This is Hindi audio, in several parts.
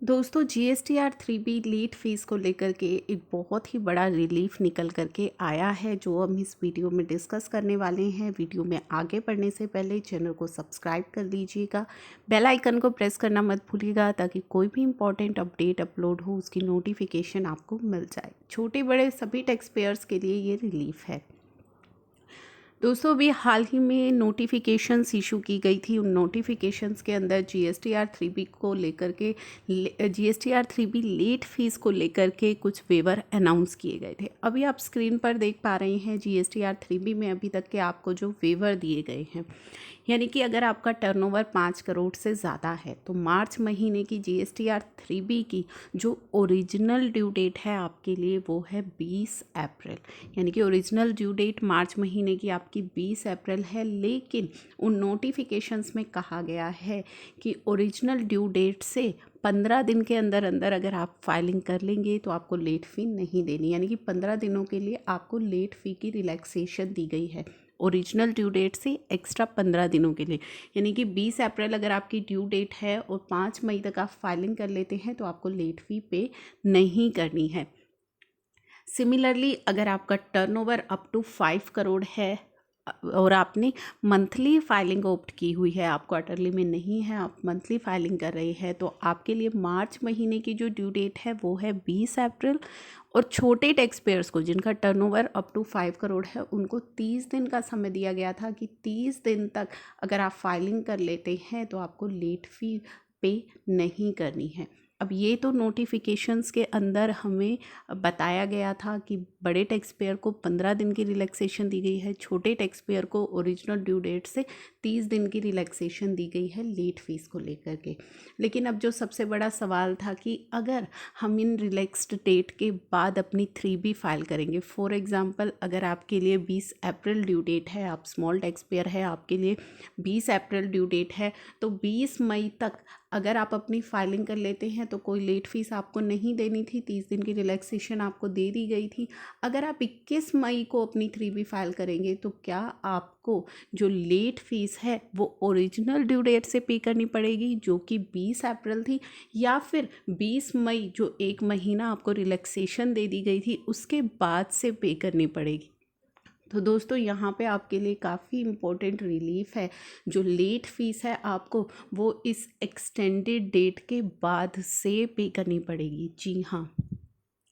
दोस्तों जीएसटीआर 3B लेट फीस को लेकर के एक बहुत ही बड़ा रिलीफ निकल करके आया है, जो हम इस वीडियो में डिस्कस करने वाले हैं। वीडियो में आगे बढ़ने से पहले चैनल को सब्सक्राइब कर लीजिएगा, बेल आइकन को प्रेस करना मत भूलिएगा, ताकि कोई भी इंपॉर्टेंट अपडेट अपलोड हो उसकी नोटिफिकेशन आपको मिल जाए। छोटे बड़े सभी टैक्स पेयर्स के लिए ये रिलीफ है। दोस्तों अभी हाल ही में नोटिफिकेशंस इशू की गई थी। उन नोटिफिकेशंस के अंदर जीएसटीआर 3B को लेकर के जीएसटीआर 3B लेट फीस को लेकर के कुछ वेवर अनाउंस किए गए थे। अभी आप स्क्रीन पर देख पा रहे हैं जीएसटीआर 3B में अभी तक के आपको जो वेवर दिए गए हैं, यानी कि अगर आपका टर्नओवर 5 करोड़ से ज़्यादा है तो मार्च महीने की जीएसटीआर 3B की जो ओरिजिनल ड्यू डेट है आपके लिए वो है 20 अप्रैल। यानी कि ओरिजिनल ड्यू डेट मार्च महीने की आपकी 20 अप्रैल है, लेकिन उन नोटिफिकेशंस में कहा गया है कि ओरिजिनल ड्यू डेट से 15 दिन के अंदर अंदर अगर आप फाइलिंग कर लेंगे तो आपको लेट फ़ी नहीं देनी। यानी कि 15 दिनों के लिए आपको लेट फ़ी की रिलैक्सेशन दी गई है ओरिजिनल ड्यू डेट से एक्स्ट्रा 15 दिनों के लिए। यानी कि 20 अप्रैल अगर आपकी ड्यू डेट है और 5 मई तक आप फाइलिंग कर लेते हैं तो आपको लेट फ़ी पे नहीं करनी है। सिमिलरली अगर आपका टर्नओवर अप टू 5 करोड़ है और आपने मंथली फाइलिंग ऑप्ट की हुई है, आप क्वार्टरली में नहीं है, आप मंथली फाइलिंग कर रहे हैं, तो आपके लिए मार्च महीने की जो ड्यू डेट है वो है 20 अप्रैल। और छोटे टैक्स पेयर्स को जिनका टर्नओवर अप टू 5 करोड़ है उनको 30 दिन का समय दिया गया था कि 30 दिन तक अगर आप फाइलिंग कर लेते हैं तो आपको लेट फ़ी पे नहीं करनी है। अब ये तो नोटिफिकेशंस के अंदर हमें बताया गया था कि बड़े टैक्स पेयर को 15 दिन की रिलैक्सेशन दी गई है, छोटे टैक्स पेयर को ओरिजिनल ड्यू डेट से 30 दिन की रिलैक्सेशन दी गई है लेट फीस को लेकर के। लेकिन अब जो सबसे बड़ा सवाल था कि अगर हम इन रिलैक्स्ड डेट के बाद अपनी 3B फाइल करेंगे, फॉर एग्जांपल अगर आपके लिए 20 अप्रैल ड्यू डेट है, आप स्मॉल टैक्स पेयर है, आपके लिए 20 अप्रैल ड्यू डेट है, तो 20 मई तक अगर आप अपनी फाइलिंग कर लेते हैं तो कोई लेट फीस आपको नहीं देनी थी, 30 दिन की रिलैक्सेशन आपको दे दी गई थी। अगर आप 21 मई को अपनी 3B फाइल करेंगे तो क्या आपको जो लेट फीस है वो ओरिजिनल ड्यू डेट से पे करनी पड़ेगी जो कि 20 अप्रैल थी, या फिर 20 मई जो एक महीना आपको रिलैक्सेशन दे दी गई थी उसके बाद से पे करनी पड़ेगी। तो दोस्तों यहाँ पे आपके लिए काफ़ी इम्पोर्टेंट रिलीफ है। जो लेट फीस है आपको वो इस एक्सटेंडेड डेट के बाद से पे करनी पड़ेगी। जी हाँ,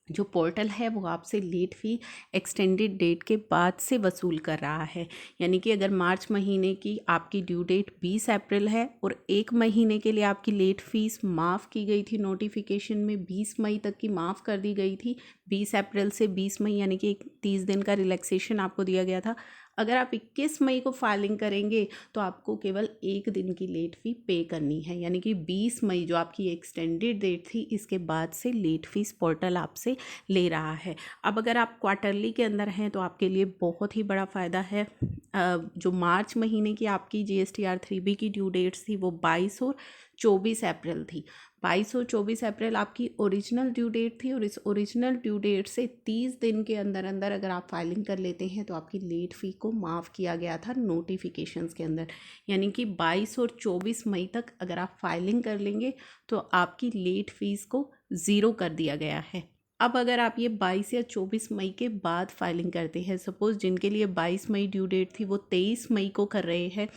जो पोर्टल है वो आपसे लेट फ़ी एक्सटेंडेड डेट के बाद से वसूल कर रहा है। यानी कि अगर मार्च महीने की आपकी ड्यू डेट 20 अप्रैल है और एक महीने के लिए आपकी लेट फ़ीस माफ़ की गई थी, नोटिफिकेशन में 20 मई तक की माफ़ कर दी गई थी, 20 अप्रैल से 20 मई यानी कि एक 30 दिन का रिलैक्सेशन आपको दिया गया था। अगर आप 21 मई को फाइलिंग करेंगे तो आपको केवल एक दिन की लेट फ़ी पे करनी है। यानी कि 20 मई जो आपकी एक्सटेंडेड डेट थी इसके बाद से लेट फीस पोर्टल आपसे ले रहा है। अब अगर आप क्वार्टरली के अंदर हैं तो आपके लिए बहुत ही बड़ा फ़ायदा है। जो मार्च महीने की आपकी जीएसटीआर 3B की ड्यू डेट्स थी वो 22 और 24 अप्रैल थी। 22 और 24 अप्रैल आपकी ओरिजिनल ड्यू डेट थी और इस ओरिजिनल ड्यू डेट से 30 दिन के अंदर अंदर अगर आप फाइलिंग कर लेते हैं तो आपकी लेट फ़ी को माफ़ किया गया था नोटिफिकेशंस के अंदर। यानी कि 22 और 24 मई तक अगर आप फाइलिंग कर लेंगे तो आपकी लेट फीस को ज़ीरो कर दिया गया है। अब अगर आप ये 22 या 24 मई के बाद फाइलिंग करते हैं, सपोज़ जिनके लिए 22 मई ड्यू डेट थी वो 23 मई को कर रहे हैं,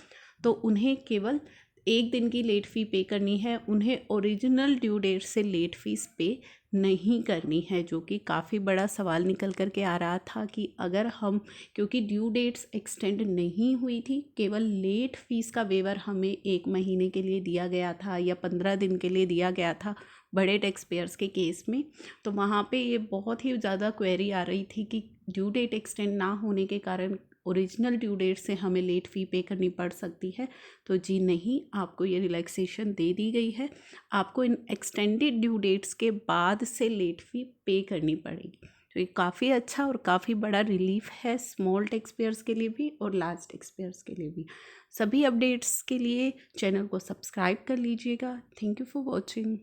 तो उन्हें केवल एक दिन की लेट फ़ी पे करनी है, उन्हें ओरिजिनल ड्यू डेट से लेट फ़ीस पे नहीं करनी है। जो कि काफ़ी बड़ा सवाल निकल कर के आ रहा था कि अगर हम, क्योंकि ड्यू डेट्स एक्सटेंड नहीं हुई थी, केवल लेट फ़ीस का वेवर हमें एक महीने के लिए दिया गया था या 15 दिन के लिए दिया गया था बड़े टैक्स पेयर्स के केस में, तो वहाँ पे ये बहुत ही ज़्यादा क्वेरी आ रही थी कि ड्यू डेट एक्सटेंड ना होने के कारण ओरिजिनल ड्यू डेट से हमें लेट फ़ी पे करनी पड़ सकती है। तो जी नहीं, आपको ये रिलैक्सेशन दे दी गई है। आपको इन एक्सटेंडेड ड्यू डेट्स के बाद से लेट फ़ी पे करनी पड़ेगी। तो ये काफ़ी अच्छा और काफ़ी बड़ा रिलीफ है स्मॉल टैक्स पेयर्स के लिए भी और लार्ज टैक्स पेयर्स के लिए भी। सभी अपडेट्स के लिए चैनल को सब्सक्राइब कर लीजिएगा। Thank you for watching.